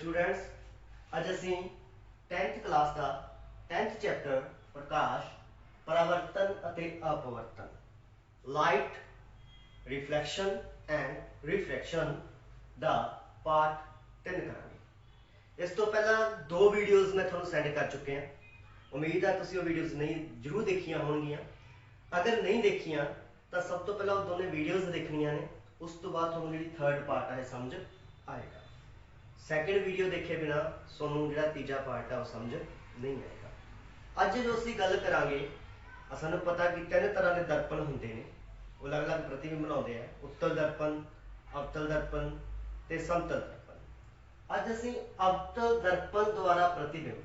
Students, अज असी 10th class का 10th chapter प्रकाश परावर्तन अते अपवर्तन लाइट रिफ्लैक्शन एंड रिफ्रैक्शन दा पार्ट 3 करांगे। इस तो पहला दो वीडियोज़ मैं थोड़ा सेंड कर चुके हैं। उम्मीद है तुसीं वो वीडियोज़ नहीं जरूर देखियां होणगियां। अगर नहीं देखियां तो सब तो पहला वो दोनों वीडियोज़ देखनियां ने, उस तो बाद तुहानूं जिहड़ी थर्ड पार्ट है समझ आएगा। सैकेंड वीडियो देखे बिना सोनू जिहड़ा तीजा पार्ट है वो समझ नहीं आएगा। अज जो असीं गल करांगे, सानूं पता कि तीन तरह के दर्पण हुंदे ने, वो अलग अलग प्रतिबिंब बनाउंदे आ। उत्तल दर्पण, अवतल दर्पण ते समतल दर्पण। अज असीं अवतल दर्पण द्वारा प्रतिबिंब,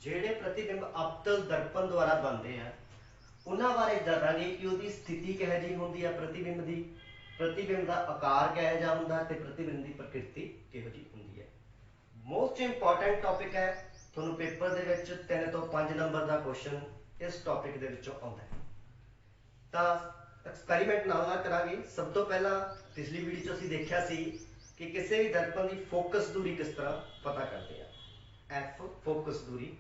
जिहड़े प्रतिबिंब अवतल दर्पण द्वारा बनते हैं, उन्हां बारे जाणांगे कि उहदी स्थिति किहो जी हुंदी है प्रतिबिंब दी, प्रतिबिंब का आकार किहो जिहा हुंदा है ते प्रतिबिंब की प्रकृति किहो जी हुंदी है। मोस्ट इंपॉर्टेंट टॉपिक है, तुहानूं पेपर दे विच 3 तो 5 नंबर का क्वेश्चन इस टॉपिक दे विचों आउंदा है। तो एक्सपेरीमेंट नाल करांगे। सब तो पहला पिछली वीडियो असीं देखिया सी कि किसी भी दर्पण की फोकस दूरी किस तरह पता करते हैं। एफ फोकस दूरी,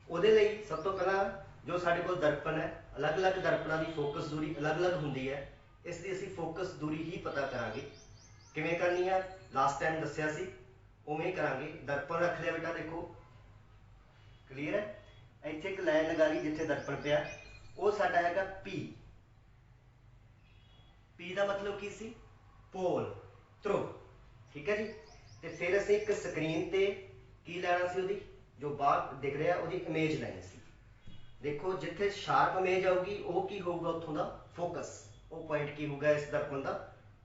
उहदे लई सब तो पहला जो साडे कोल दर्पण है, अलग अलग दर्पणां की फोकस दूरी अलग अलग हुंदी है, इसलिए असीं फोकस दूरी ही पता करांगे। किवें करनी है लास्ट टाइम दस्सिया सी, उवें करांगे। दर्पण रख लिया बेटा, देखो क्लीयर है। इत्थे एक लाइन लगा ली जिथे दर्पण पिया, वो साडा हैगा पी। पी का मतलब की सी? पोल, ध्रुव, ठीक है जी। तो फिर असीं एक स्क्रीन ते की लैना सी, उहदी जो बाहर दिख रहा उहदी इमेज लैनी सी। देखो जिथे शार्प इमेज आऊगी वो की होगा उत्थों का फोकस, वो पॉइंट की होगा इस दर्पण का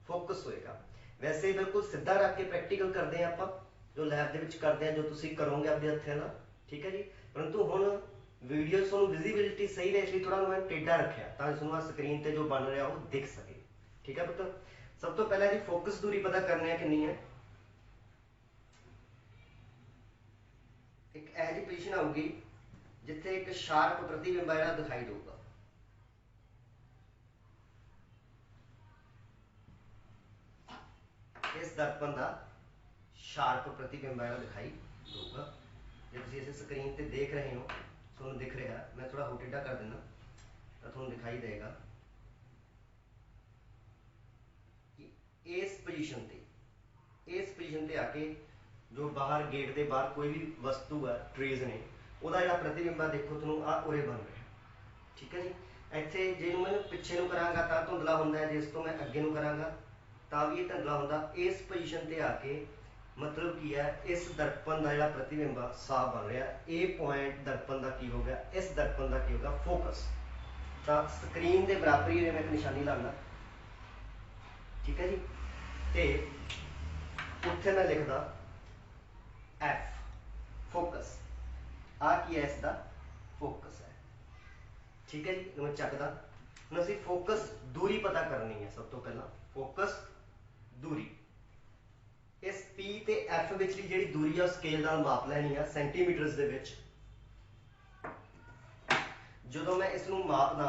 फोकस होएगा। वैसे बिल्कुल सीधा रख के प्रैक्टिकल करते हैं आप, जो लैब के करते हैं, जो तुम करोगे अपने हत्थों ना, ठीक है जी। परंतु हुण वीडियो तुहानूं विजिबिलिटी सही है, इसलिए थोड़ा मैं टेढ़ा रखा ताकि स्क्रीन पर जो बन रहा वो दिख सके, ठीक है पुत्र। सब तो पहले जी फोकस दूरी पता करने कितनी है। एक ऐसी पोजीशन आऊगी जिथे एक शार्प प्रतिबिंब है दिखाई देगा। इस दर्पण का शार्प प्रतिबिंब है दिखाई देगा। जो तुम इसे स्क्रीन पे देख रहे हो, तुहानूं दिख रहा है, मैं थोड़ा टेढ़ा कर देना तो तुहानूं दिखाई देगा कि इस पोजीशन ते आके जो बाहर गेट के बाहर कोई भी वस्तु है, ट्रीज ने, वह जो प्रतिबिंब है देखो तुहानूं आ उरे बन रहा, ठीक है जी। इत्थे जे मैं पिछे नूं करांगा तां धुंधला हुंदा है, जिस तो मैं अगे नूं करांगा तां भी धुंधला हुंदा। इस पोजीशन ते आके मतलब की है, इस दर्पण का जो प्रतिबिंब साफ बन रहा, ये पॉइंट दर्पण का की हो गया, इस दर्पण का की होगा फोकस। तो स्क्रीन के बराबर ही मैं एक निशानी लाना, ठीक है जी। तो उत्थे मैं लिखदा एफ फोकस, आ की है इसका फोकस है, ठीक है जी। मैं चकदा हुण असीं फोकस दूरी पता करनी है। सब तो पहला फोकस दूरी, इस पी ते एफ विचली जिहड़ी दूरी है स्केल नाल माप लैनी है सेंटीमीटर्स दे विच। जदों मैं इसनूं मापदा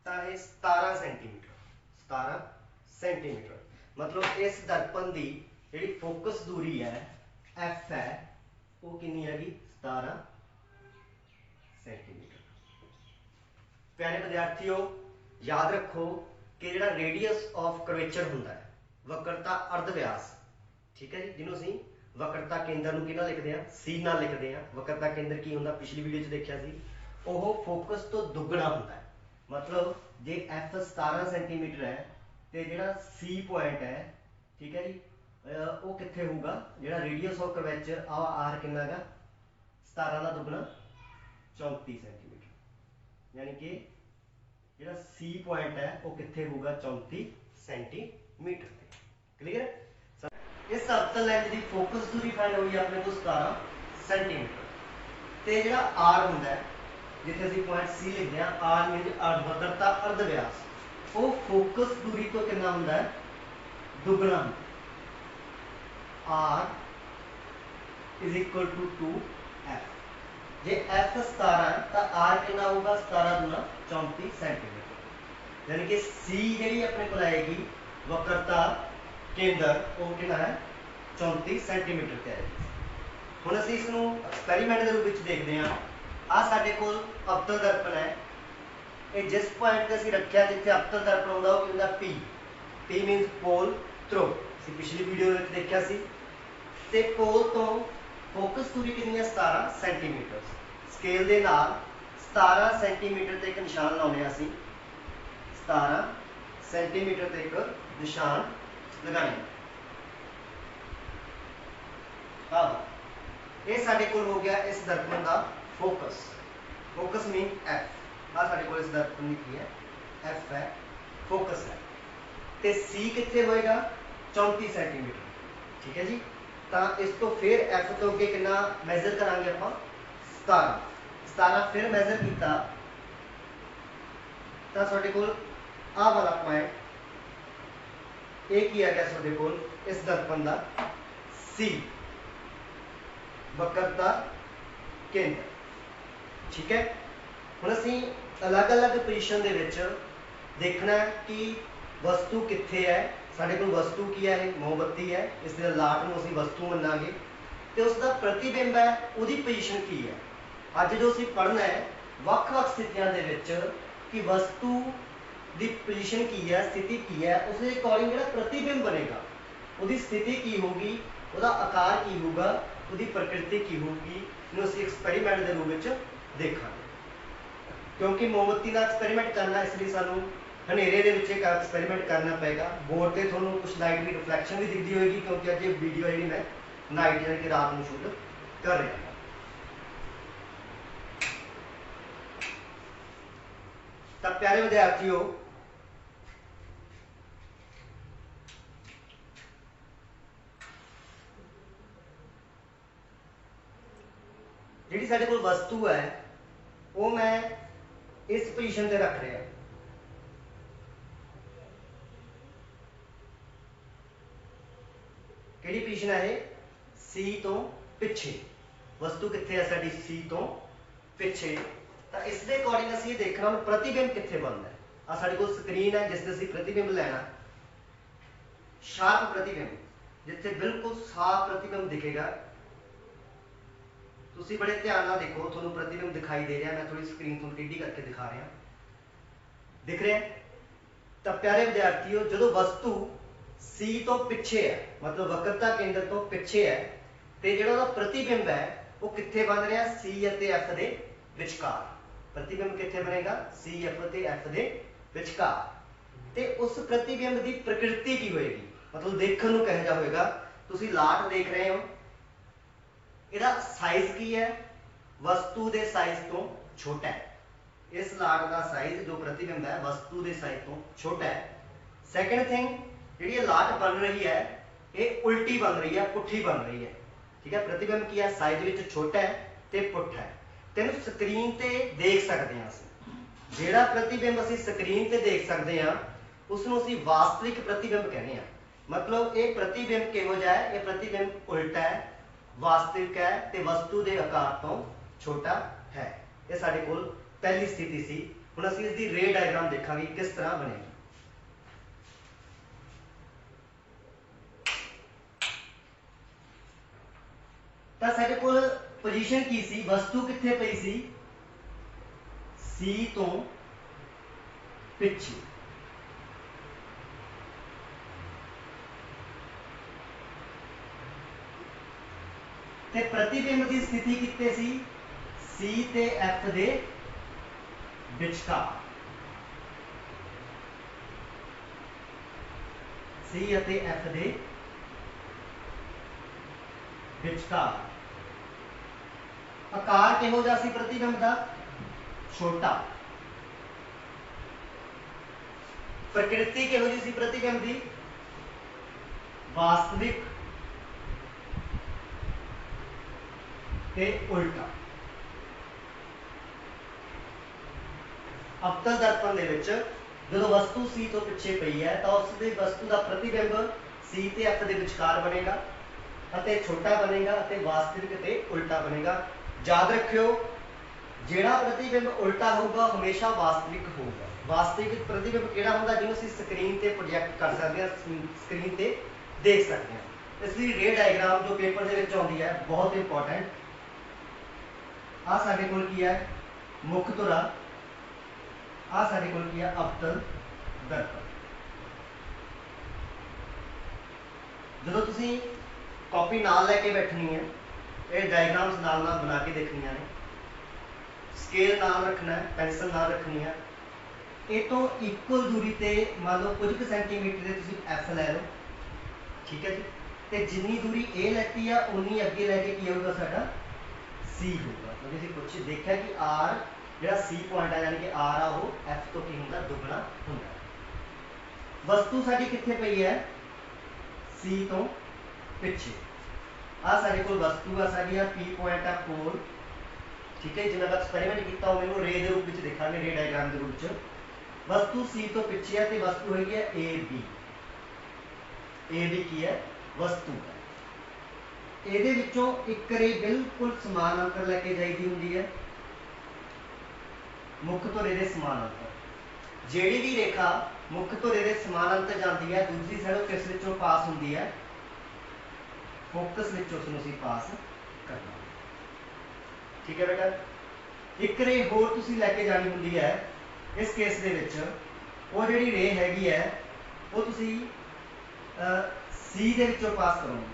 तां इह 17 सेंटीमीटर, 17 सेंटीमीटर मतलब इस दर्पण की जिहड़ी फोकस दूरी है एफ है, वो कितनी हैगी 17 सेंटीमीटर। प्यारे विद्यार्थियों, याद रखो कि जिहड़ा रेडियस ऑफ कर्वेचर हुंदा है, वक्रता अर्धव्यास, ठीक है जी, जिन्हों असीं वक्रता केंद्र नूं किहनां लिखदे आ? सी नाल लिखदे आ। वक्रता केंद्र की हुंदा पिछली वीडियो च देखिया सी, ओह फोकस तो दुगना हुंदा है। मतलब जे एफ 17 सेंटीमीटर है तो जिहड़ा सी पॉइंट है, ठीक है जी, वो कित्थे होगा? जिहड़ा रेडियस ऑफ कर्वेचर आर कितना है 17 का दुगना 34 सेंटीमीटर, यानी कि जिहड़ा सी पॉइंट है वो कित्थे होगा 34 सेंटीमीटर। क्लीयर है? इस अवतल लेंस की फोकस दूरी फाइंड हुई अपने को 17 सेंटीमीटर। तो जिहड़ा आर हुंदा है, जिथे असीं पॉइंट सी लिखते हैं, आर मीन वक्रता अर्धव्यास, वो फोकस दूरी तो कितना हुंदा है? दुगना हुंदा। R is equal to 2F। जे F 17 है तो आर कितना होगा? 17 दूना 34 सेंटीमीटर। यानी कि सी जी अपने को आएगी वक्रता केंद्र वो कितना है 34 सेंटीमीटर ਤੇ आएगी। ਹੁਣ ਅਸੀਂ ਇਸ ਨੂੰ ਐਕਸਪੈਰੀਮੈਂਟ ਦੇ ਰੂਪ ਵਿੱਚ ਦੇਖਦੇ ਹਾਂ। ਆ ਸਾਡੇ ਕੋਲ ਅਵਤਲ ਦਰਪਣ ਹੈ। ਇਹ ਜਿਸ ਪੁਆਇੰਟ ਤੇ ਅਸੀਂ ਰੱਖਿਆ ਜਿੱਥੇ ਅਵਤਲ ਦਰਪਣ ਹੁੰਦਾ ਉਹ ਕੀ ਹੁੰਦਾ P। P ਮੀਨਸ ਪੋਲ ਥ्रो। ਅਸੀਂ ਪਿਛਲੀ ਵੀਡੀਓ ਵਿੱਚ ਦੇਖਿਆ ਸੀ। ਤੇ ਪੋਲ ਤੋਂ ਫੋਕਸ ਦੂਰੀ ਕਿੰਨੀ ਹੈ 17 ਸੈਂਟੀਮੀਟਰ। ਸਕੇਲ ਦੇ ਨਾਲ 17 ਸੈਂਟੀਮੀਟਰ ਤੇ ਇੱਕ ਨਿਸ਼ਾਨ ਲਾਉਣੇ ਆ ਅਸੀਂ। 17 ਸੈਂਟੀਮੀਟਰ ਤੇ ਇੱਕ ਨਿਸ਼ਾਨ ਲਗਾਣੇ। ਆਹ ਇਹ ਸਾਡੇ ਕੋਲ ਹੋ ਗਿਆ ਇਸ ਦਰਪਣ ਦਾ ਫੋਕਸ। ਫੋਕਸ ਮੀਨ F। ਆ ਸਾਡੇ ਕੋਲ ਇਸ ਦਰਪਣ ਦੀ ਕੀ ਹੈ F ਹੈ, ਫੋਕਸ ਹੈ। ਤੇ C ਕਿੱਥੇ ਹੋਏਗਾ 34 ਸੈਂਟੀਮੀਟਰ। ਠੀਕ ਹੈ ਜੀ। ਤਾਂ ਇਸ ਤੋਂ ਫਿਰ F ਤੋਂ ਅੱਗੇ ਕਿੰਨਾ ਮੈਜ਼ਰ ਕਰਾਂਗੇ ਆਪਾਂ 17। 17 ਫਿਰ ਮੈਜ਼ਰ ਕੀਤਾ ਤਾਂ ਸਾਡੇ ਕੋਲ ਆਹ ਵਾਲਾ ਪੁਆਇੰਟ ਇਹ ਕੀ ਆ ਗਿਆ ਸਾਡੇ ਕੋਲ ਇਸ ਦਰਪਣ ਦਾ C वक्रता केंद्र। ठीक है। ਹੁਣ ਅਸੀਂ अलग-अलग पोजीशन ਦੇ ਵਿੱਚ ਦੇਖਣਾ ਕਿ ਵਸਤੂ ਕਿੱਥੇ ਹੈ। ਸਾਡੇ ਕੋਲ ਵਸਤੂ ਕੀ ਹੈ ਇਹ ਮੋਮਬੱਤੀ ਹੈ। ਇਸ ਦੇ ਲਾਟ ਨੂੰ ਅਸੀਂ ਵਸਤੂ ਮੰਨਾਂਗੇ ਤੇ ਉਸ ਦਾ ਪ੍ਰਤੀਬਿੰਬ ਹੈ ਉਹਦੀ ਪੋਜੀਸ਼ਨ ਕੀ ਹੈ। ਅੱਜ ਜੋ ਅਸੀਂ ਪੜ੍ਹਨਾ ਹੈ ਵੱਖ-ਵੱਖ ਸਥਿਤੀਆਂ ਦੇ ਵਿੱਚ ਕਿ ਵਸਤੂ ਦੀ ਪੋਜੀਸ਼ਨ ਕੀ ਹੈ, ਸਥਿਤੀ ਕੀ ਹੈ, ਉਸ ਦੇ ਅਕੋਰਡਿੰਗ ਜਿਹੜਾ ਪ੍ਰਤੀਬਿੰਬ ਬਣੇਗਾ ਉਹਦੀ ਸਥਿਤੀ ਕੀ ਹੋਊਗੀ, ਉਹਦਾ ਆਕਾਰ ਕੀ ਹੋਊਗਾ, ਉਹਦੀ ਪ੍ਰਕਿਰਤੀ ਕੀ ਹੋਊਗੀ, ਇਹਨੂੰ ਅਸੀਂ ਐਕਸਪੈਰੀਮੈਂਟ ਦੇ ਰੂਪ ਵਿੱਚ ਦੇਖਾਂਗੇ। ਕਿਉਂਕਿ ਮੋਮਬੱਤੀ ਨਾਲ ਐਕਸਪੈਰੀਮੈਂਟ ਕਰਨਾ ਇਸ ਲਈ ਸਾਨੂੰ ਹਨੇਰੇ ਦੇ ਵਿੱਚ ਇੱਕ ਐਕਸਪੈਰੀਮੈਂਟ ਕਰਨਾ ਪਏਗਾ। ਬੋਰਡ ਤੇ ਤੁਹਾਨੂੰ ਕੁਝ ਲਾਈਟ ਦੀ ਰਿਫਲੈਕਸ਼ਨ ਵੀ ਦਿਖਦੀ ਹੋਏਗੀ ਕਿਉਂਕਿ ਅੱਜ ਇਹ ਵੀਡੀਓ ਜਿਹੜੀ ਮੈਂ ਨਾਈਟ ਯਾਨੀ ਕਿ ਰਾਤ ਨੂੰ ਸ਼ੂਟ ਕਰ ਰਿਹਾ। ਤਾਂ ਪਿਆਰੇ ਵਿਦਿਆਰਥੀਓ ਜਿਹੜੀ ਸਾਡੇ ਕੋਲ ਵਸਤੂ ਹੈ ਉਹ ਮੈਂ ਇਸ ਪੋਜੀਸ਼ਨ ਤੇ ਰੱਖ ਰਿਹਾ। ਕਿਹੜੀ ਪੋਜੀਸ਼ਨ ਹੈ ਇਹ C ਤੋਂ ਪਿੱਛੇ। ਵਸਤੂ ਕਿੱਥੇ ਹੈ ਸਾਡੀ C ਤੋਂ ਪਿੱਛੇ। ਤਾਂ ਇਸ ਦੇ ਅਕੋਰਡਿੰਗ ਅਸੀਂ ਇਹ ਦੇਖਣਾ ਹੁਣ ਪ੍ਰਤੀਬਿੰਬ ਕਿੱਥੇ ਬਣਦਾ ਹੈ। ਆ ਸਾਡੇ ਕੋਲ ਸਕਰੀਨ ਹੈ ਜਿਸ ਤੇ ਅਸੀਂ ਪ੍ਰਤੀਬਿੰਬ ਲੈਣਾ। ਸ਼ਾਰਪ ਪ੍ਰਤੀਬਿੰਬ ਜਿੱਥੇ ਬਿਲਕੁਲ ਸਾਫ਼ ਪ੍ਰਤੀਬਿੰਬ ਦਿਖੇਗਾ। ਤੁਸੀਂ बड़े ध्यान ਨਾਲ देखो ਤੁਹਾਨੂੰ प्रतिबिंब दिखाई दे रहा। मैं थोड़ी स्क्रीन ਤੋਂ ਟੇਢੀ करके दिखा रहा। दिख रहा है। ਤਾਂ प्यारे विद्यार्थियों ਜਦੋਂ वस्तु C ਤੋਂ ਪਿੱਛੇ ਹੈ मतलब वक्रता केंद्र ਤੋਂ ਪਿੱਛੇ ਹੈ ਤੇ ਜਿਹੜਾ ਉਹਦਾ प्रतिबिंब ਹੈ ਉਹ ਕਿੱਥੇ ਬਣ ਰਿਹਾ C ਅਤੇ F ਦੇ ਵਿਚਕਾਰ। प्रतिबिंब ਕਿੱਥੇ ਬਣੇਗਾ C ਅਤੇ F ਦੇ ਵਿਚਕਾਰ। ਤੇ ਉਸ प्रतिबिंब ਦੀ ਪ੍ਰਕਿਰਤੀ ਕੀ ਹੋਏਗੀ मतलब ਦੇਖਣ ਨੂੰ ਕਿਹੋ ਜਿਹਾ ਹੋਏਗਾ। ਤੁਸੀਂ ਲਾਟ ਦੇਖ ਰਹੇ ਹੋ ਇਹਦਾ ਸਾਈਜ਼ ਕੀ ਹੈ ਵਸਤੂ ਦੇ ਸਾਈਜ਼ ਤੋਂ ਛੋਟਾ ਹੈ। ਇਸ ਲਾਟ ਦਾ ਸਾਈਜ਼ ਜੋ ਪ੍ਰਤੀਬਿੰਬ ਹੈ ਵਸਤੂ ਦੇ ਸਾਈਜ਼ ਤੋਂ ਛੋਟਾ ਹੈ। ਸੈਕੰਡ ਥਿੰਗ ਜਿਹੜੀ ਇਹ ਲਾਟ ਬਣ ਰਹੀ ਹੈ ਇਹ ਉਲਟੀ ਬਣ ਰਹੀ ਹੈ, ਪੁੱਠੀ ਬਣ ਰਹੀ ਹੈ। ਠੀਕ ਹੈ। ਪ੍ਰਤੀਬਿੰਬ ਕੀ ਹੈ ਸਾਈਜ਼ ਵਿੱਚ ਛੋਟਾ ਹੈ ਤੇ ਪੁੱਠਾ ਹੈ। ਤੈਨੂੰ ਸਕਰੀਨ ਤੇ ਦੇਖ ਸਕਦੇ ਹਾਂ ਅਸੀਂ। ਜਿਹੜਾ ਪ੍ਰਤੀਬਿੰਬ ਅਸੀਂ ਸਕਰੀਨ ਤੇ ਦੇਖ ਸਕਦੇ ਹਾਂ ਉਸ ਨੂੰ ਅਸੀਂ ਵਾਸਤਵਿਕ ਪ੍ਰਤੀਬਿੰਬ ਕਹਿੰਦੇ ਹਾਂ। मतलब ਇਹ ਪ੍ਰਤੀਬਿੰਬ ਕਿਹੋ ਜਿਹਾ ਹੈ ਇਹ ਪ੍ਰਤੀਬਿੰਬ ਉਲਟਾ ਹੈ, वास्तविक है ते वस्तु के आकार तो छोटा है। ये साडे कोल पहली स्थिति सी। हुण असीं इसदी रे डायग्राम देखांगे किस तरह बनेगी। तां साडे कोल पोजीशन की सी वस्तु कित्थे पई सी C तो पिछे। ते प्रतिबिंब की स्थिति कित्थे सी C ते F दे विचकार। C ਅਤੇ F ਦੇ ਵਿਚਕਾਰ। ਆਕਾਰ ਕਿਹੋ ਜਿਹਾ ਸੀ प्रतिबिंब ਦਾ छोटा। प्रकृति किहो जी सी प्रतिबिंब की वास्तविक ते उल्टा। अवतल दर्पण दे विच जदों वस्तु C तो पिछे पई है तो उस दे वस्तु का प्रतिबिंब C ते F दे विचकार बनेगा अते छोटा बनेगा अते वास्तविक ते उल्टा बनेगा। याद रखियो ਜਿਹੜਾ प्रतिबिंब उल्टा होगा हमेशा वास्तविक होगा। वास्तविक प्रतिबिंब ਕਿਹੜਾ ਹੁੰਦਾ ਜਿਹਨੂੰ ਅਸੀਂ ਸਕਰੀਨ ਤੇ ਪ੍ਰੋਜੈਕਟ ਕਰ ਸਕਦੇ ਹਾਂ, ਸਕਰੀਨ ਤੇ ਦੇਖ ਸਕਦੇ ਹਾਂ। ਇਸ ਲਈ ਰੇ ਡਾਇਗਰਾਮ ਜੋ ਪੇਪਰ ਦੇ ਵਿੱਚ ਆਉਂਦੀ ਹੈ ਬਹੁਤ ਇੰਪੋਰਟੈਂਟ। ਆ ਸਾਡੇ ਕੋਲ ਕੀ ਹੈ ਮੁੱਖ ਧੁਰਾ, ਆ ਸਾਡੇ ਕੋਲ ਕੀ ਹੈ ਅਵਤਲ ਦਰਪਣ। ਜਦੋਂ ਤੁਸੀਂ ਕਾਪੀ ਨਾਲ लेके बैठनी है, ये डायग्राम्स नाल नाल बना के देखनिया ने, स्केल नाल रखना है, पेंसिल नाल रखनी है। ये तो इक्वल दूरी ते मान लो कुछ सेंटीमीटर से तुसीं एफ लै लो, ठीक है जी। तो जिन्नी दूरी ए लैती है उन्नी अगे लैके की होगा साडा सी होगा। क्योंकि असीं कुछ देखा कि आर जिहड़ा सी पॉइंट है यानी कि आर आ वो एफ तो की हुंदा दुगना हुंदा। वस्तु साडी कित्थे पई है सी तो पिछे। आ साडे कोल वस्तु आ साडी पी पॉइंट आ कोल, ठीक है। जिन्हें मैं एक्सपेरिमेंट किया मैंने रे के रूप में देखा, रे डायग्राम के रूप में। वस्तु सी तो पिछे है तो वस्तु हैगी है ए बी। ए बी की है वस्तु है। ये एक रे बिल्कुल समान अंतर लैके जाईदी हुंदी है, मुख धुरे के समान अंतर। जिहड़ी भी रेखा मुख धुरे के समान अंतर जाती है दूसरी साइड किस विचों पास होंदी है फोकस में उसमें पास करना, ठीक है बेटा। एक रे होर तुसीं लैके जानी हुंदी है, इस केस दे विच वो जिहड़ी रे हैगी है वो तुसीं सी दे विचों पास करोगे,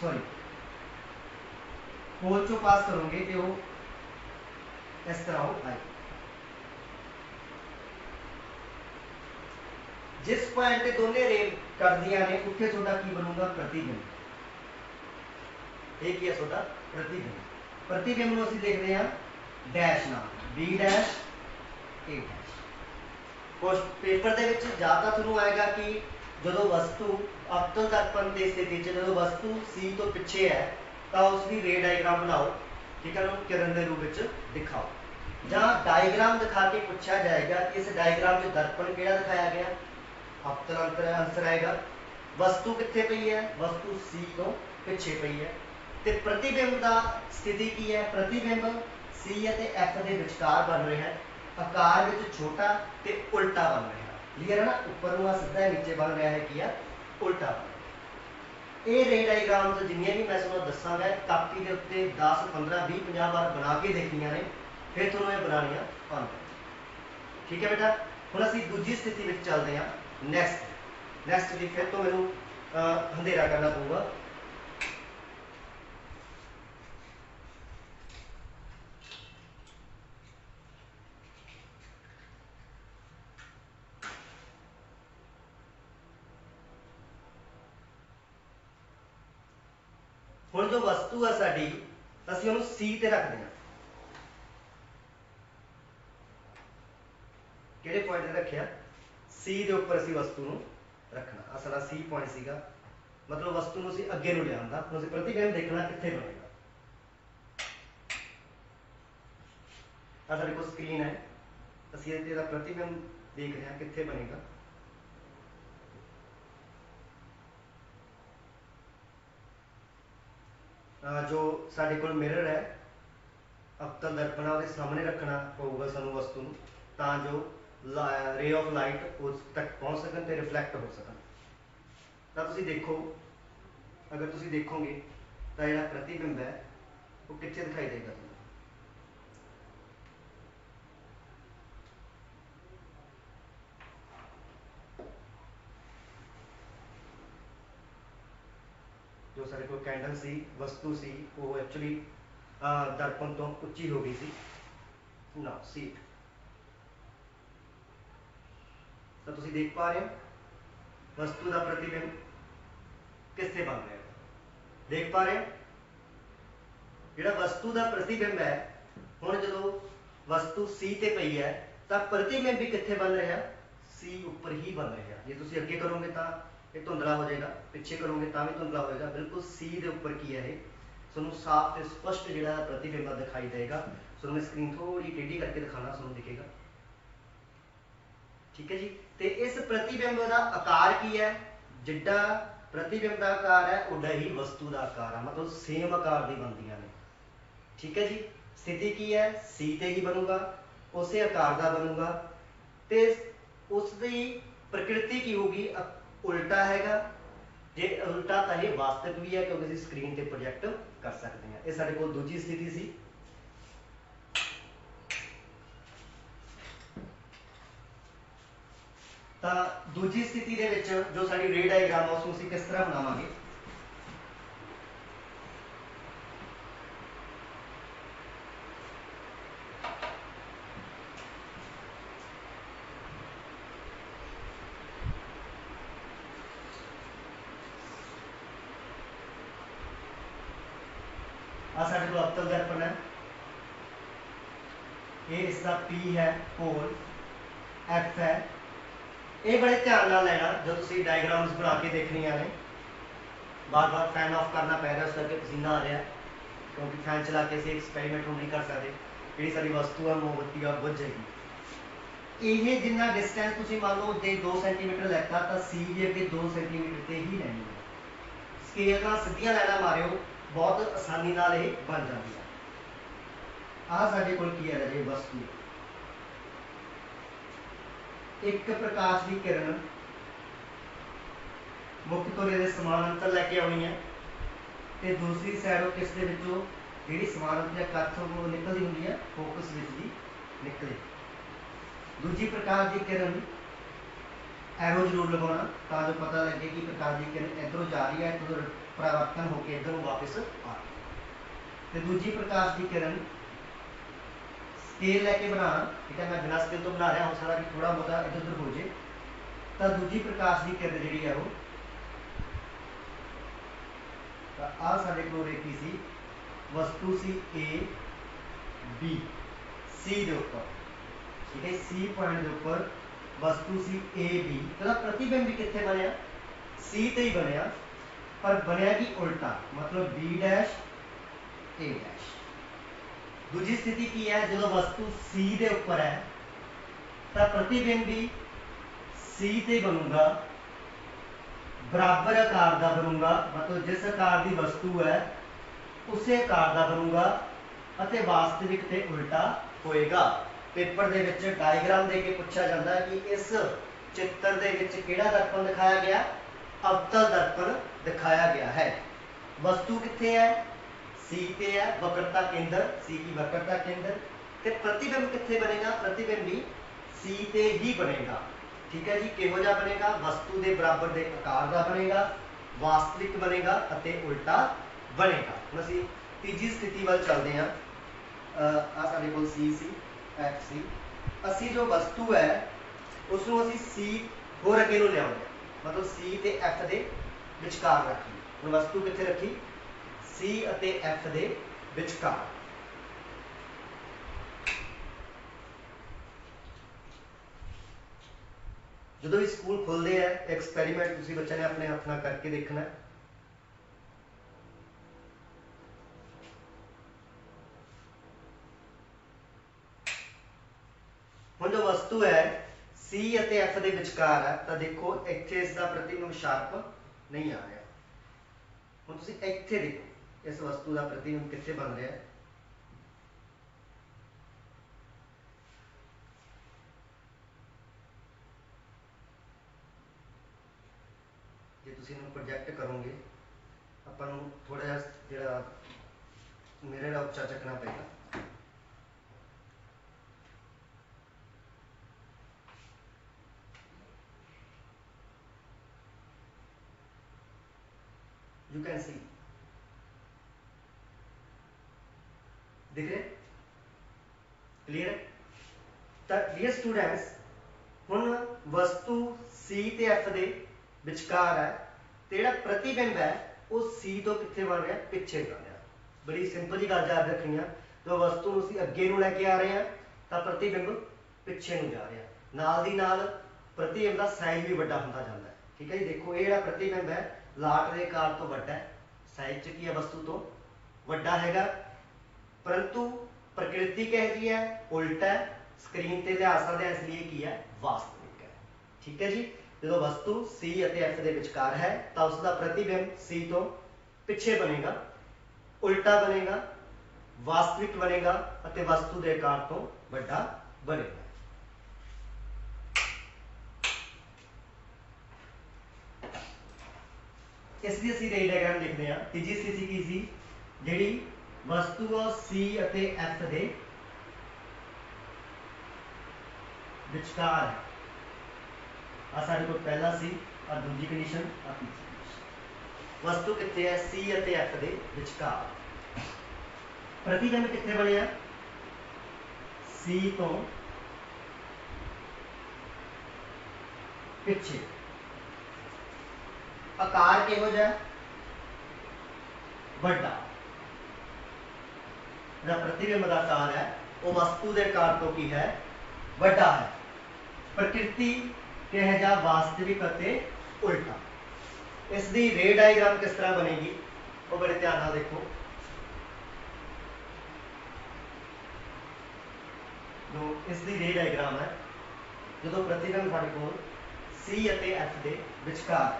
सॉरी होल चों पास करोगे तो वो इस तरह हो आए। जिस पॉइंट ते दोने रे करदियां ने उत्थे तुहाडा की बनूगा प्रतिबिंब। ये की है तुहाडा प्रतिबिंब। प्रतिबिंब नूं असीं देखदे हां डैश नाल, बी डैश ए डैश। कुछ पेपर दे विच जां तां तुहानूं आएगा कि जदों वस्तु अवतल दर्पण की स्थिति च जदों वस्तु सी तो पिछे है तो उसकी रे डायग्राम बनाओ, ठीक है, किरण के रूप में दिखाओ। जां डायग्राम दिखा के पूछा जाएगा कि इस डायग्राम में दर्पण किहड़ा दिखाया गया, अवतल अंतर आंसर आएगा। वस्तु कित्थे पई है, वस्तु सी तो पिछे पई है। ते प्रतिबिंब का स्थिति की है, प्रतिबिंब सी ते एफ के विचकार बन रहा है, आकार में छोटा ते उल्टा बन रहा है। क्लीयर है ना, ऊपर नूं सीधा नीचे बन रहा है कि उल्टा बन रहा है। ये रे डायग्राम्स जिन्नियां भी मैं तुहानूं दस्सांगा कापी के उत्ते 10 15 20 50 बार बना के देखनियां ने, फिर तुहानूं ये बनानियां आउंदियां, ठीक है बेटा। हुण असीं दूजी स्थिति में चलते हैं, नैक्सट की फिर तो मैनूं अंधेरा करना पऊगा। हुण जो वस्तु है साडी असीं उहनूं सी ते रखदे हां, किहड़े पॉइंट ते रखिया सी के उपर असीं वस्तु नूं रखना। आ साडा सी पॉइंट सीगा, मतलब वस्तु नूं असीं अगे नूं लिआंदा, हुण असीं प्रतिबिंब देखना कित्थे बनेगा। आ साडे कोल स्क्रीन है, असीं इहदा प्रतिबिंब देख रहे हैं कित्थे बनेगा। जो साडे कोल मिरर है अवतल दर्पण उसके सामने रखना पऊगा सानूं वस्तु नूं, तां जो रे ऑफ लाइट उस तक पहुँच सकन ते रिफ्लैक्ट हो सकन। तां तुसीं देखो, अगर तुसीं देखोगे तो जिहड़ा प्रतिबिंब है वो कित्थे दिखाई देगा तुहानूं। जो साडे कोल कैंडल सी वस्तु सी वो एक्चुअली दर्पण तो उच्ची हो गई सी ना सीट। तो तुसीं देख पा रहे हो वस्तु का प्रतिबिंब किससे बन रहा है, देख पा रहे हो जिहड़ा वस्तु का प्रतिबिंब है। हुण जदों वस्तु सी ते पई है तो प्रतिबिंब भी कित्थे बन रहा, सी उपर ही बन रहा। जे तुसीं अगे करोगे तो ये धुंधला हो जाएगा, पिछे करोगे तो भी धुंधला होएगा। बिल्कुल सी के उपर की है, तुहानूं साफ ते स्पष्ट जिहड़ा प्रतिबिंब दिखाई देगा। सो मैं स्क्रीन थोड़ी टेढ़ी करके दिखाना, तुहानूं दिखेगा, ठीक है जी। तो इस प्रतिबिंब का आकार की है, जिड्डा प्रतिबिंब का आकार है उड्डा ही वस्तु का आकार है, मतलब सेम आकार की बनदियां ने। ठीक है जी। स्थिति की है सी ते ही बनूगा, उस आकार का बनूगा, तो उसकी प्रकृति की होगी उल्टा हैगा। जे उल्टा तो ये वास्तविक भी है क्योंकि ਅਸੀਂ स्क्रीन पर प्रोजेक्ट कर सकते हैं। ये साडे कोल दूजी स्थिति सी। तो दूजी स्थिति दे विच जो साडी रे डायग्राम है उसको ਅਸੀਂ किस तरह बनावांगे। आ साडे कोल अवतल दर्पण है, ये इसका P है, पोल F है। ये बड़े ध्यान नाल लेना जो तुसीं डायग्राम्स बना के देखनियां ने। बार बार फैन ऑफ करना पै रहा, उस करके पसीना आ रहा क्योंकि फैन चला के ਅਸੀਂ एक्सपेरिमेंट नहीं कर सकते। ਜਿਹੜੀ ਸਾਡੀ ਵਸਤੂ ਹੈ ਮੋਮਬੱਤੀ ਆ ਬੁਝ ਜਾਏਗੀ। ਇਹ ਜਿੰਨਾ ਡਿਸਟੈਂਸ ਤੁਸੀਂ ਮੰਨ ਲਓ ਜੇ 2 ਸੈਂਟੀਮੀਟਰ ਲੈਤਾ ਤਾਂ ਸੀ ਵੀ ਅੱਗੇ 2 ਸੈਂਟੀਮੀਟਰ ਤੇ ਹੀ ਲੈਣੀ ਹੈ। ਸਕੇਲ ਨਾਲ ਸਿੱਧੀਆਂ ਲਾਈਨਾਂ ਮਾਰਿਓ, ਬਹੁਤ ਆਸਾਨੀ ਨਾਲ ਇਹ ਬਣ ਜਾਂਦੀ ਹੈ। ਆਹ ਸਾਡੇ ਕੋਲ ਕੀ ਹੈ ਜੀ ਵਸਤੂ, ਇੱਕ ਪ੍ਰਕਾਸ਼ ਦੀ ਕਿਰਨ ਮੁੱਖ ਤੋਂ ਇਹਦੇ ਸਮਾਨਾਂਤਰ ਲੈ ਕੇ ਆਉਣੀ ਹੈ ਤੇ ਦੂਸਰੀ ਸਾਈਡ ਉਹ ਕਿਸ ਦੇ ਵਿੱਚੋਂ ਜਿਹੜੀ ਸਮਾਨਾਂਤਰ ਜਾਂ ਕੱਥ ਉਹ ਨਿਕਲਦੀ ਹੁੰਦੀ ਹੈ ਫੋਕਸ ਵਿੱਚ ਦੀ ਨਿਕਲੇ। ਦੂਜੀ ਪ੍ਰਕਾਸ਼ ਦੀ ਕਿਰਨ ਐਰੋ ਜ਼ਰੂਰ ਲਗਾਉਣਾ ਤਾਂ ਜੋ ਪਤਾ ਲੱਗੇ ਕਿ ਪ੍ਰਕਾਸ਼ ਦੀ ਕਿਰਨ ਇੱਧਰੋਂ ਜਾ ਰਹੀ ਹੈ, ਇੱਧਰੋਂ ਪਰਿਵਰਤਨ ਹੋ ਕੇ ਇੱਧਰ ਨੂੰ ਵਾਪਸ ਆ ਰਹੀ। ਤੇ ਦੂਜੀ ਪ੍ਰਕਾਸ਼ ਦੀ ਕਿਰਨ स्केल लैके बनाना, ठीक है। मैं बिना स्केल तो बना रहा हो सकता कि थोड़ा बहुत इधर उधर हो जाए। तो दूजी प्रकाश की किरण जी है वो आ साडे कोल रेखी सी वस्तु सी ए बी सी दे उपर, ठीक है। सी पॉइंट के उपर वस्तु सी ए बी, तो प्रतिबिंब भी कितने बनया सी ते ही बनया, पर बनया कि उल्टा, मतलब बी डैश ए डैश। दूजी स्थिति की है जो वस्तु सी के उपर है तो प्रतिबिंब भी सी ते बनूंगा, बराबर आकार का बनूंगा, मतलब जिस आकार की वस्तु है उस आकार का बनूंगा और वास्तविक ते उल्टा होएगा। पेपर दे विच डायग्राम दे के पूछा जाता है कि इस चित्र दे विच किहड़ा दर्पण दिखाया गया, अवतल दर्पण दिखाया गया है। वस्तु कित्थे है सी पे है, वक्रता केंद्र सी की वक्रता केंद्र, ते प्रतिबिंब कित्थे बनेगा, प्रतिबिंब भी सी ते ही बनेगा, ठीक है जी। किहो जा बनेगा, वस्तु के बराबर के आकार का बनेगा, वास्तविक बनेगा अते उल्टा बनेगा। हुण असीं तीजी स्थिति वाल चलते हैं। आ साडे कोल सी सी एफ सी, असीं जो वस्तु है उसनूं असीं सी होर अगे नूं लिआउंदे, मतलब सी ते एफ दे विचकार रखी। हुण वस्तु कित्थे रखी सी ਅਤੇ F ਦੇ ਵਿਚਕਾਰ। ਜਦੋਂ ਵੀ ਸਕੂਲ ਖੁੱਲਦੇ ਆ ਐਕਸਪੈਰੀਮੈਂਟ ਤੁਸੀਂ ਬੱਚਿਆਂ ਨੇ ਆਪਣੇ ਹੱਥ ਨਾਲ ਕਰਕੇ ਦੇਖਣਾ। ਹੁਣ ਜੋ ਵਸਤੂ ਹੈ C ਅਤੇ F ਦੇ ਵਿਚਕਾਰ ਹੈ ਤਾਂ ਦੇਖੋ ਇੱਥੇ ਇਸ ਦਾ ਪ੍ਰਤੀਬਿੰਬ ਸ਼ਾਰਪ ਨਹੀਂ ਆ ਰਿਹਾ। ਹੁਣ ਤੁਸੀਂ ਇੱਥੇ ਦੇਖੋ इस वस्तु का प्रतिबिंब कितने बन रहा है, जे तुसीं इहनूं प्रोजेक्ट करोगे आपां नूं थोड़ा जिहा मिरर आ उच्चा चकना पेगा। यू कैन सी दिख रहे क्लीयर है। तो डियर स्टूडेंट्स हुण वस्तु सी ते एफ दे विचकार है तो जिहड़ा प्रतिबिंब है वो सी तो कित्थे बन रहा पिछे बन रहा। बड़ी सिंपल जी गल याद रखनी है, जो वस्तु असीं अगे नूं लैके आ रहे हैं तो प्रतिबिंब पिछे नूं जा रहा, नाल दी नाल प्रतिबिंब का साइज भी वड्डा हुंदा जांदा है, ठीक है जी। देखो ये जिहड़ा प्रतिबिंब है लाट दे आकार तो वड्डा है, साइज च की है वस्तु तो वड्डा हैगा, परंतु प्रकृति कह जी है उल्टा है, स्क्रीन ते लिया सकते हैं इसलिए की है वास्तविक है, ठीक है जी। जो वस्तु सी और एफ के विचकार है तो उसका प्रतिबिंब सी तो पिछे बनेगा, उल्टा बनेगा, वास्तविक बनेगा ਅਤੇ वस्तु के आकार तो बड़ा बनेगा। इसलिए ਅਸੀਂ रे डायग्राम लिखते हैं। तीजी स्थिति की सी ਜਿਹੜੀ वस्तु C ਅਤੇ F ਦੇ विचकार है। आ साडे कोल पहला सी और दूजी कंडीशन आ तीसरी कंडीशन। वस्तु कितने है C ਅਤੇ F ਦੇ विचकार। प्रतिबिंब कितने बने C तो पिछे। आकार किहो जिहा बड़ा। जो प्रतिबिंब का आकार है वो वस्तु के आकार तो की है बड़ा है। प्रकृति किहो जिहा वास्तविक अते उल्टा। इसकी रे डायग्राम किस तरह बनेगी वो बड़े ध्यान नाल देखो। जो इसकी रे डायग्राम है जो प्रतिबिंब साडे कोल C ਅਤੇ F ਦੇ विचकार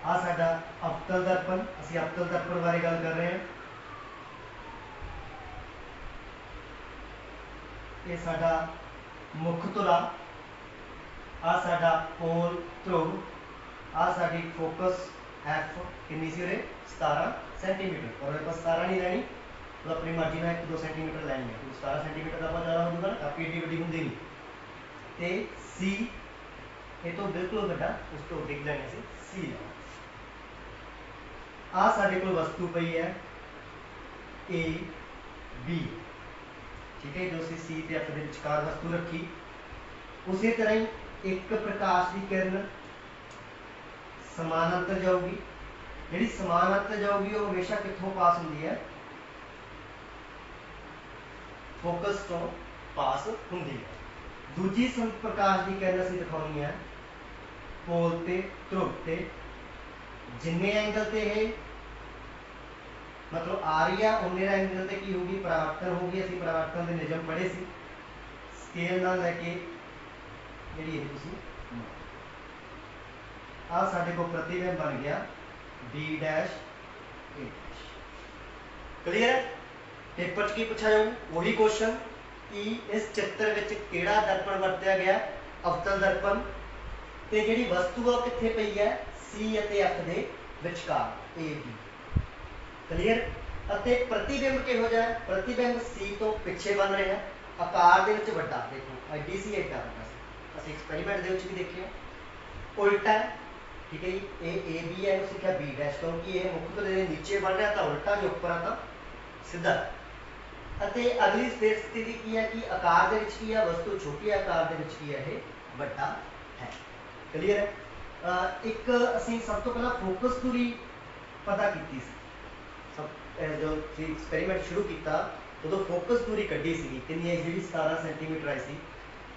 आ साडा अवतल दर्पण। ਅਸੀਂ अवतल दर्पण बारे गल कर रहे हैं। ये साडा मुख धुरा आ साडा पोल ध्रुव आ साडी फोकस F कितनी सी उरे 17 सेंटीमीटर। और आप 17 नहीं लैनी तो अपनी मर्जी में 1-2 सेंटीमीटर लैनी है। 17 सेंटीमीटर का बहुत ज़्यादा हो जाएगा ना, काफ़ी एडी वड्डी होंगी नहीं। तो C ये तो बिल्कुल बड़ा उस तो डिग लैने से C लेना। आ साडे कोल वस्तु पई है A B, ठीक है। जो सी C ते F दे विचकार वस्तु रखी उसी तरह ही एक प्रकाश की किरण समानांतर जाऊगी। जिहड़ी समानांतर जाऊगी वो हमेशा कित्थों पास होंदी है फोकस तो पास होंदी है। दूजी प्रकाश की किरण असीं दिखाउणी है पोल ते ध्रुव ते। जिन्ने एंगल ते ये मतलब आ रही है उन्ने एंगल ते की होगी परावर्तन होगी। असीं परावर्तन के नियम पढ़े सी स्केल नाल लैके जिहड़ी ये तुसीं आ साडे कोल प्रतिबिंब बन गया B dash A dash. Clear है। पेपर की पूछा जाऊ वही क्वेश्चन कि इस चित्र विच किहड़ा दर्पण वरत्या गया अवतल दर्पण ते जिहड़ी वस्तु आ कित्थे पई है C ਅਤੇ F ਦੇ विचकार A B। क्लीयर। ਅਤੇ प्रतिबिंब किहो जिहा प्रतिबिंब C तो पिछे बन रहा है आकार दे विच वड्डा। देखो एडी सी एडा वड्डा सी असीं एक्सपैरीमेंट दे विच भी देखिया उल्टा है, ठीक है जी। ये A B है इहनूं सिक्ख्या B डैश क्योंकि ये मुख धुरे दे नीचे बन रहा तो उल्टा जो उपर आ तो सीधा। ਅਤੇ अगली स्थिति की है कि आकार दे विच की है वस्तु छोटी आकार दे विच की है ये वड्डा है। क्लीयर है। एक असीं सब तो पहला फोकस दूरी पता की सब जो एक्सपैरीमेंट शुरू किया उदों फोकस दूरी कड्ढी सी कितनी आई जी 17 सेंटीमीटर आई सी।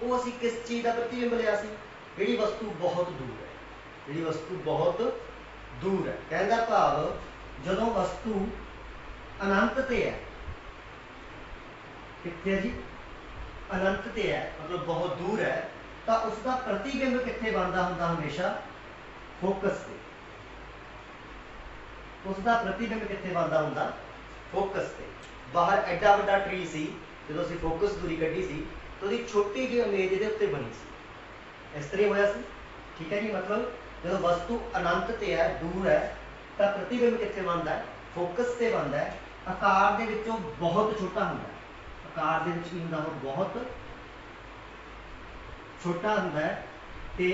वो असीं किस चीज़ का प्रतिबिंब लिया सी जिहड़ी वस्तु बहुत दूर है। जिहड़ी वस्तु बहुत दूर है कहने का भाव जदों वस्तु अनंत ते है कित्थे जी अनंत ते है मतलब बहुत दूर है तो उसका प्रतिबिंब कित्थे बनता हुंदा हमेशा फोकस से। उसका प्रतिबिंब कित्थे बनता हुंदा फोकस से। बाहर एडा वड्डा ट्री सी जो असीं फोकस दूरी कड्ढी सी तो उसकी छोटी जी इमेज इहदे उत्ते बनी सी इस तरह होया सी। ठीक है जी। मतलब जो वस्तु अनंत ते है दूर है तो प्रतिबिंब कित्थे बनता है फोकस से बनता है। आकार दे विचों बहुत छोटा हुंदा है। आकार दे विच की हुंदा वो बहुत छोटा हुंदा है ते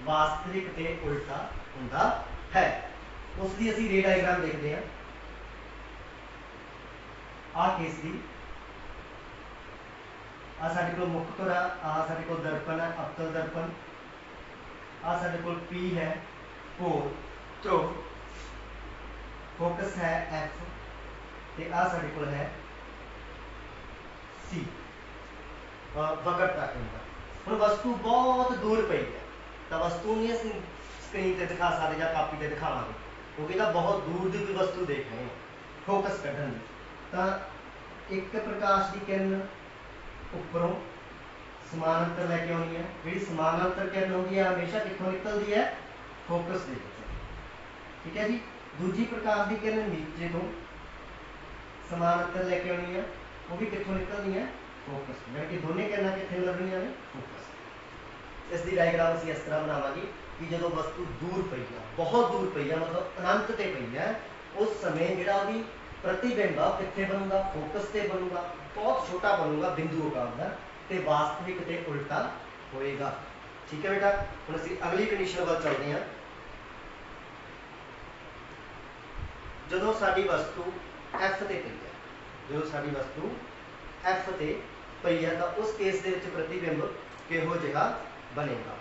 वास्तविक ते उल्टा हुंदा है। उसकी असीं रे डायग्राम देखते हैं। आ केस दी आ साडे कोल मुख धुरा आ साडे कोल दर्पण है अवतल दर्पण आ साडे कोल P है पोल ध्रुव फोकस है F ते आ साडे कोल है C वक्रता केंद्र। हुण वस्तु बहुत दूर पई है तो वस्तु नहीं असीं स्क्रीन ते दिखा सकते या कापी ते दिखावांगे क्योंकि तो बहुत दूर की कोई वस्तु देख रहे हैं फोकस कढ़न तो एक प्रकाश की किरण उपरों समानांतर लैके आनी है। जी समानांतर किरण होगी है हमेशा कितों निकलती है फोकस के। ठीक है जी। दूजी प्रकाश की किरण नीचे तो समान अंतर लेके आनी है, वो भी कितों निकलनी है, फोकस, यानी कि दोनों किरणा कितने मिल रही ने, फोकस। इसकी डायग्राम असीं इस तरह बनावांगे कि जो वस्तु दूर पई है, बहुत दूर पई है, मतलब अनंत ते पई है, उस समय जिहड़ा उहदी प्रतिबिंब आ कित्थे बनूगा, फोकस ते बनूगा, बहुत छोटा बनूगा बिंदु आकार का, ते वास्तविक ते उल्टा होएगा। ठीक है बेटा, हुण असीं अगली कंडीशन वल चलते हैं। जो साडी वस्तु एफ ते पई है, जो साडी वस्तु एफ ते पई है, तो उस केस दे विच प्रतिबिंब किहो जिहा बनेगा।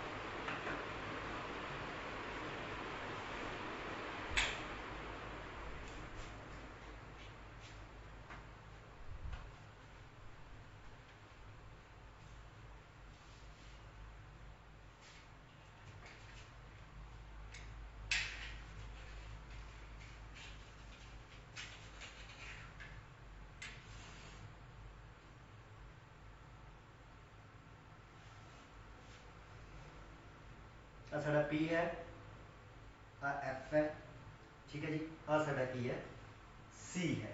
आ साडा P है, आ F है, ठीक है जी, आ साडा की है, C है।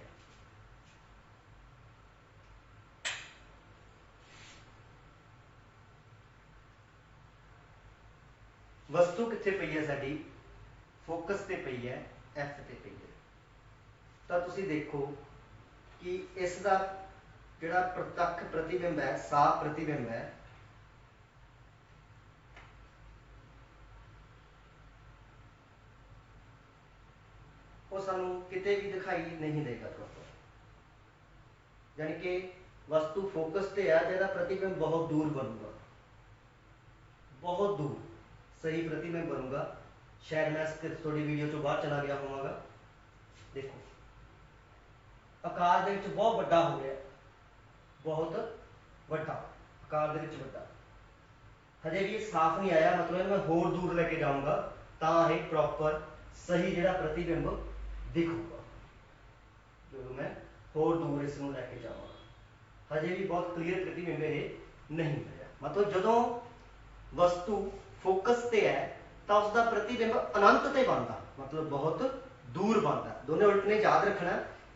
वस्तु कित्थे पई है साडी, फोकस ते पई है, F ते पई है। तो तुसीं देखो कि इसका जिहड़ा प्रत्यक्ष प्रतिबिंब है, साफ प्रतिबिंब है, वो सानू किते भी दिखाई नहीं देगा प्रॉपर, यानी कि वस्तु फोकस ते है, जिहदा प्रतिबिंब बहुत दूर बनूगा, बहुत दूर सही प्रतिबिंब बनूगा। शायद मैं थोड़ी वीडियो चो बाहर चला गया होवांगा। देखो आकार दे विच बहुत वड्डा हो गया, बहुत वड्डा आकार दे विच वड्डा, हजे भी साफ नहीं आया, मतलब मैं होर दूर लेके जाऊंगा तो यह प्रॉपर सही जिहड़ा प्रतिबिंब दिखूगा। जो मैं होर दूर इसनूं लैके जावांगा, हजे भी बहुत क्लीयर प्रतिबिंब ये नहीं है। मतलब जो वस्तु फोकस ते है तो उसका प्रतिबिंब अनंत ते बनता, मतलब बहुत दूर बनता। दोनों उल्ट ने याद रखना,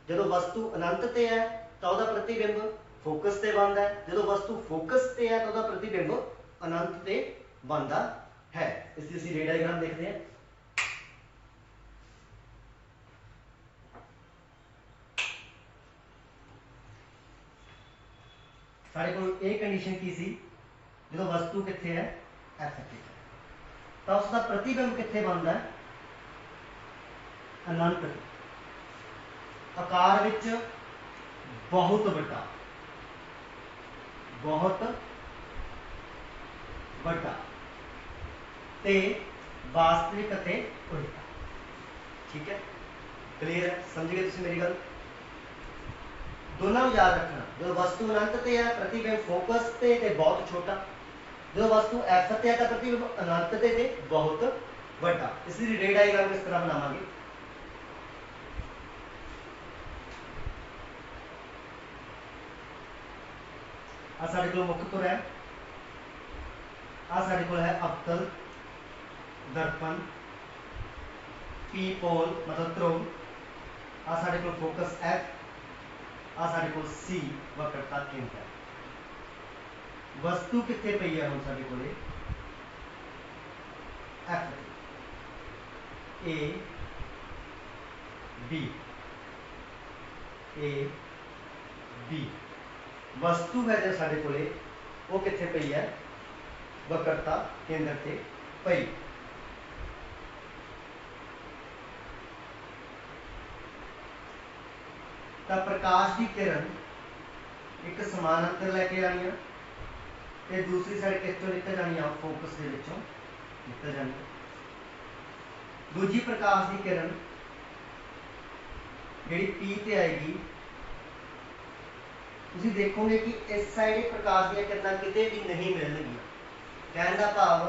जो वस्तु अनंत ते है तो उसका प्रतिबिंब फोकस ते बनता है, जो वस्तु फोकस ते है तो उसका प्रतिबिंब अनंत ते बनता है। इसलिए ਅਸੀਂ रे डायग्राम देखते हैं। साढ़े को एक कंडीशन की सी, जो वस्तु कितने है एफ ते, तो उसका प्रतिबिंब कितने बनता है, अनंत, आकार विच बहुत बड़ा, बहुत बड़ा, ते वास्तविक ते उल्टा। ठीक है, क्लीयर है, समझ गए तुसीं मेरी गल। दोनों याद रखना, जो वस्तु अनंत ते है प्रतिबिंब फोकस ते बहुत छोटा, जो वस्तु एफ ते है तो प्रतिबिंब अनंत ते बहुत बड़ा। इसलिए रे डायग्राम इस तरह बनावांगे। आ साडे कोल मुख तुर है, आ साडे कोल है अवतल, दर्पण, पी पोल मतलब ध्रुव, आ साडे कोल फोकस एफ, आ साडे कोल सी वक्रता केंद्र। वस्तु कितने पई है हम साडे कोले, F A B, A B वस्तु है जो साडे कोले वो कितने पई है, वक्रता केंद्र ते पई। तो प्रकाश की किरण एक समान अंतर लैके आनी है, ते दूसरी साइड किस चों निकल जानी है, फोकस के विचों निकल जानी है। दूजी प्रकाश की किरण जी पी ते आएगी, तुसीं देखोगे कि इस साइड प्रकाश दी किरणां किते भी नहीं मिलणगियां। कहण दा भाव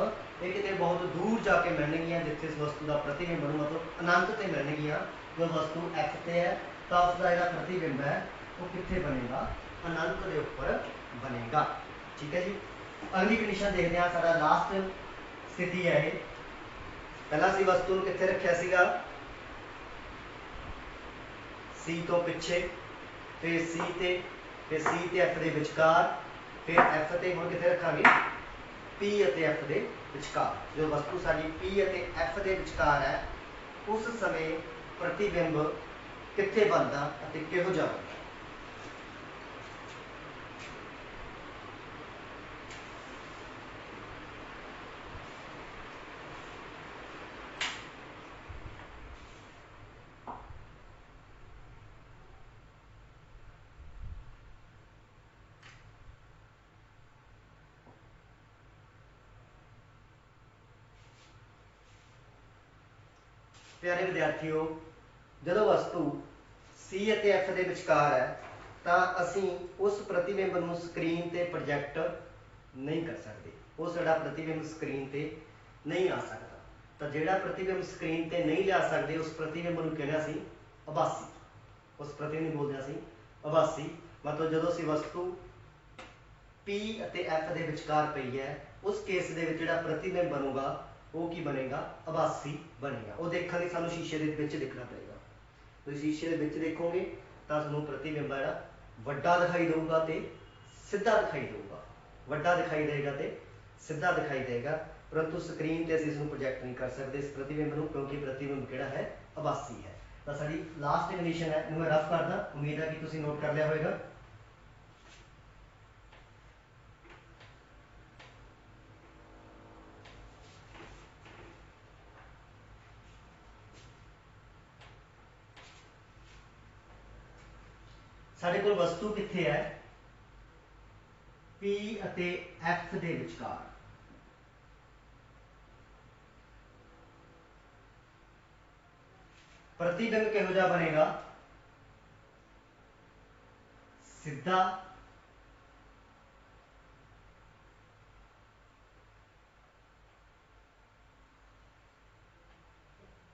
ये किते बहुत दूर जाके मिलणगियां, जिथे इस वस्तु का प्रतिबिंब बनू, मतलब अनंत ते मिलणगियां। जो वस्तु एफ ते है तो उसका जिहड़ा प्रतिबिंब है वो कित्थे बनेगा, अनंत के उपर बनेगा। ठीक है जी, अगली कंडीशन देखते हैं। साडा लास्ट स्थिति है ये, पहला सी वस्तु कित्थे रखिया सीगा, सी तो पिछे, फिर सी ते, फिर सी ते एफ के विचकार, फिर एफ ते हुण कित्थे रखांगे पी ਅਤੇ एफ के विचकार। जो वस्तु साडी पी ਅਤੇ एफ के विचकार है उस समय प्रतिबिंब कित्थे बनदा ਅਤੇ किहो जिहा बनदा। प्यारे विद्यार्थियों, जो वस्तु सी ਅਤੇ एफ के विचकार है तो असी उस प्रतिबिंब को स्क्रीन पर प्रोजैक्ट नहीं कर सकते। वो साडा प्रतिबिंब स्क्रीन पर नहीं आ सकता। तो जिहड़ा प्रतिबिंब स्क्रीन पर नहीं लिया सकते उस प्रतिबिंब को कहना सी आभासी। उस प्रतिबिंब बोलते असी आभासी। मतलब जो असी वस्तु पी ਅਤੇ एफ के विचकार पई है उस केस के जिहड़ा प्रतिबिंब बनूगा वो की बनेगा आभासी बनेगा। वो देखने ਲਈ ਸਾਨੂੰ शीशे के विच देखना पड़ेगा। तो शीशे के विच देखोगे तो ਤੁਹਾਨੂੰ प्रतिबिंब है वड्डा दिखाई देगा तो सीधा दिखाई देगा, वड्डा दिखाई देगा तो सीधा दिखाई देगा। परंतु स्क्रीन पर असीं इसनूं प्रोजैक्ट नहीं कर सकते इस प्रतिबिंब को, क्योंकि प्रतिबिंब किहड़ा है आभासी है। तो साडी लास्ट कंडीशन है, इन्हूं मैं रफ करदा, उम्मीद है कि तुसीं नोट कर लिया होगा। साडे कोल वस्तु कित्थे है पी ਅਤੇ एफ के विचकार। प्रतिबिंब किहो जिहा बनेगा सीधा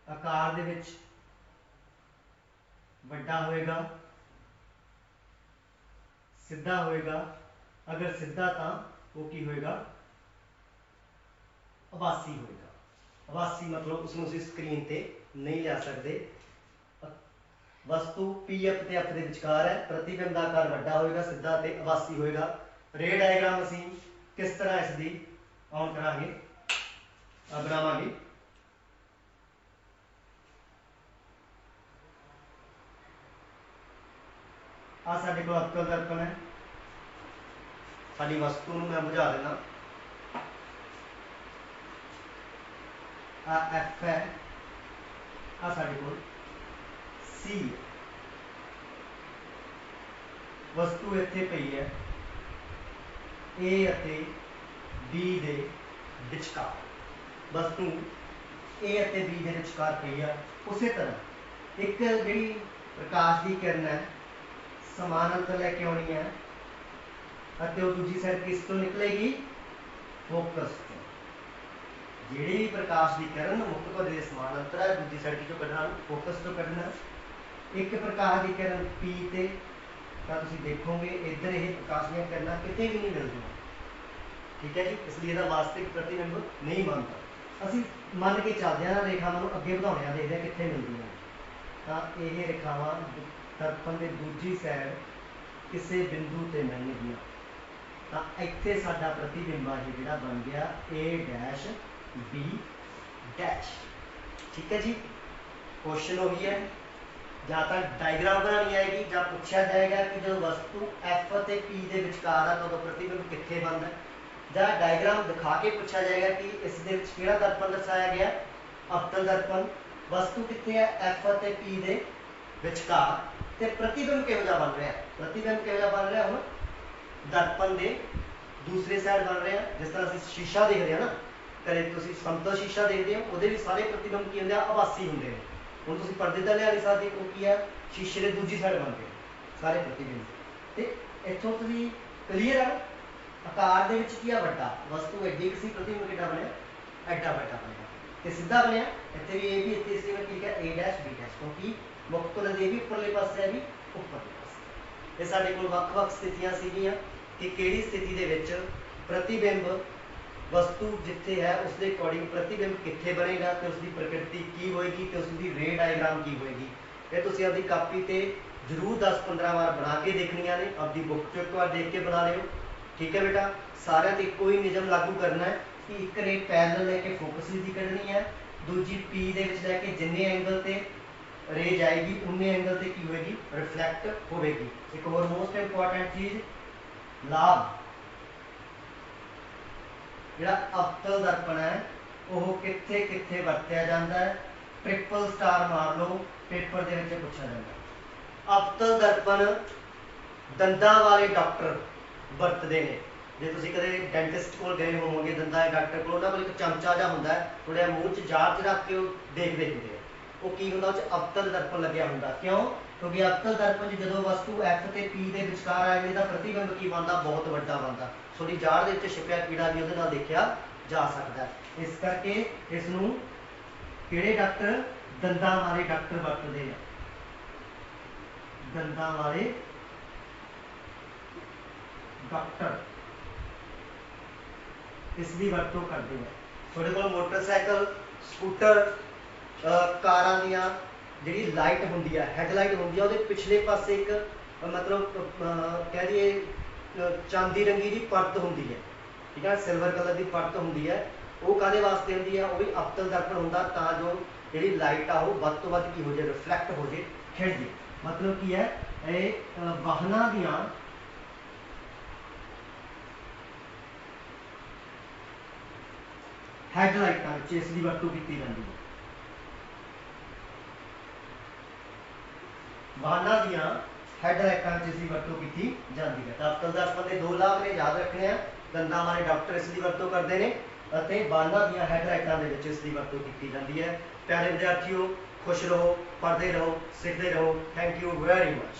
आकार दे विच वड्डा होएगा, सीधा होएगा। अगर सीधा तो वो की होएगा आभासी होएगा। आभासी मतलब उसनूं असीं स्क्रीन ते नहीं लिया सकते। वस्तु पी एफ ते एफ के विचकार है, प्रतिबिंब का आकार वड्डा होएगा, सीधा ते आभासी होएगा। रे डायग्राम असीं किस तरह इसकी ऑन करांगे बनावांगे। आ साडे कोल अवतल दर्पण है, साडी वस्तु नूं मैं बुझा देना। आ एफ है, आ साडे कोल सी है। वस्तु इत्थे पई है ए ਅਤੇ बी दे विचकार। वस्तु ए ਅਤੇ बी दे विचकार पई है। उस तरह एक जिहड़ी प्रकाश की किरण है समानांतर लैके आनी है और दूसरी साइड किस तो निकलेगी फोकस तो। जिहड़ी भी प्रकाश की किरण मुक्त पदे समानांतर है, दूसरी साइड की कढ़ना फोकस तो कढ़ना। एक प्रकाश की किरण पी ते तो तुसीं देखोगे इधर ये प्रकाश दी किरणा किते भी नहीं मिलदियां। ठीक है जी, इसलिए इसका वास्तविक प्रतिबिंब नहीं बनता। असीं मन के चलदे हां रेखावां नूं अगे बढ़ाउणे आ, देखदे कित्थे मिलदियां। तो यह रेखावां दर्पण की दूजी साइड किसी बिंदु ते मिलणगियां। तो इत्थे साडा प्रतिबिंब है जिहड़ा बन गया ए डैश बी डैश। ठीक है जी, क्वेश्चन वही है, ਜਾਂ ਤਾਂ डायग्राम बनानी आएगी ਜਾਂ पूछा जाएगा कि जो वस्तु एफ ਅਤੇ पी के विचकार है तो प्रतिबिंब कित्थे बनता है। ਜਾਂ डायग्राम दिखा के पूछा जाएगा कि इस दे विच किहड़ा दर्पण दर्शाया गया अवतल दर्पण। वस्तु कित्थे है एफ ਅਤੇ पी के विचकार ते प्रतिबिंब किहो जिहा बन रहा है। प्रतिबिंब किहो जिहा बन रहा हुण दर्पण के दूसरे साइड बन रहा। जिस तरह असीं शीशा देखते हैं ना, घरे तुसीं समतल शीशा देखते हो वो भी सारे प्रतिबिंब की होंदे आभासी होंदे हैं। हुण तुसीं पर्दे तो लिया नहीं सकते क्योंकि है शीशे के दूजी साइड बनते हैं सारे प्रतिबिंब। तो इत्थों तुसीं क्लीयर है आकार दे विच की है वड्डा, वस्तु एडी सी प्रतिबिंब कितना बनया एडा वड्डा बनया ते सीधा बनया। इत्थे भी ए भी इत्थे इसलिए मैं ठीक है ए डैश बी डैश, क्योंकि मुक्त तुल दे भी उपरले पासे है भी उपरले पासे। ये साडे कोल वख-वख स्थितियां सीगियां कि किहड़ी स्थिति दे विच प्रतिबिंब वस्तु जिथे है उसके अकॉर्डिंग प्रतिबिंब कित्थे बनेगा तो उसकी प्रकृति की होएगी तो उसकी रे डायग्राम की होएगी। ये तुसीं अपनी कापी ते जरूर 10-15 बार बना के देखनिया ने, अपनी बुक चो एक बार देख के बना लियो। ठीक है बेटा, सारे ते इको ही नियम लागू करना है कि एक रे पैरेलल लेके फोकस विधि कढ़नी है, दूजी पी दे विच लैके जिन्ने एंगल ते रे जाएगी उन्ने एंगल ते की होएगी रिफ्लैक्ट होएगी। एक और मोस्ट इंपॉर्टेंट चीज, लाभ जिहड़ा अवतल दर्पण है वह कित्थे कित्थे वरत्या जाता है, ट्रिपल स्टार मार लो, पेपर दे विच पूछा जाता है। अवतल दर्पण दंदां वाले डॉक्टर वरतते हैं। जे तुसीं कदे डेंटिस्ट कोल गए होवोगे, दंदां दे डॉक्टर कोल, उन्हां कोल एक चमचा जिहा हुंदा है, थोड़ा मूँह च जार च रख के देखदे हुंदे आ, वो की हुंदा उह च अवतल दर्पण लग्या हुंदा। क्यों? क्योंकि अवतल दर्पण च जदों वस्तु F ते P दे विचकार आ जाए, प्रतिबिंब की बनदा बहुत वड्डा बनदा, थोड़ी जार दे विच छिपिया कीड़ा भी उहदे नाल देखिया जा सकदा है। इस करके इसनूं किहड़े डॉक्टर, दंदां वाले डॉक्टर वरतदे आ, दंदां वाले डॉक्टर इसकी वरतों करते हैं। थोड़े को मोटरसाइकिल, स्कूटर, कारां दियां जिहड़ी लाइट होंदी है, हैडलाइट होंदी है, उहदे पिछले पासे एक मतलब कह दिए चांदी रंगी की परत होंदी है, ठीक है, सिल्वर कलर की परत होंदी है, वो काहदे वास्ते होंदी है, वो भी अवतल दर्पण होंदा तां जो जिहड़ी लाइट आ वो वध तो वध की हो जाए, रिफ्लैक्ट हो जाए, खिड़ जाए। मतलब की है ये वाहनां दियां हैडलाइटां विच इसकी वरतों की जाती है। वाहनां दियां हैडलाइटां विच इसकी वरतों की जाती है। तो अवतल दर्पण के दो लाभ ने, याद रखने हैं, दंदां वाले डॉक्टर इसकी वरतों करते हैं और वाहनां दियां हैडलाइटां दे विच इसकी वरतों की जाती है। प्यारे विद्यार्थियों, खुश रहो, पढ़ते रहो, सीखते रहो। Thank you very much.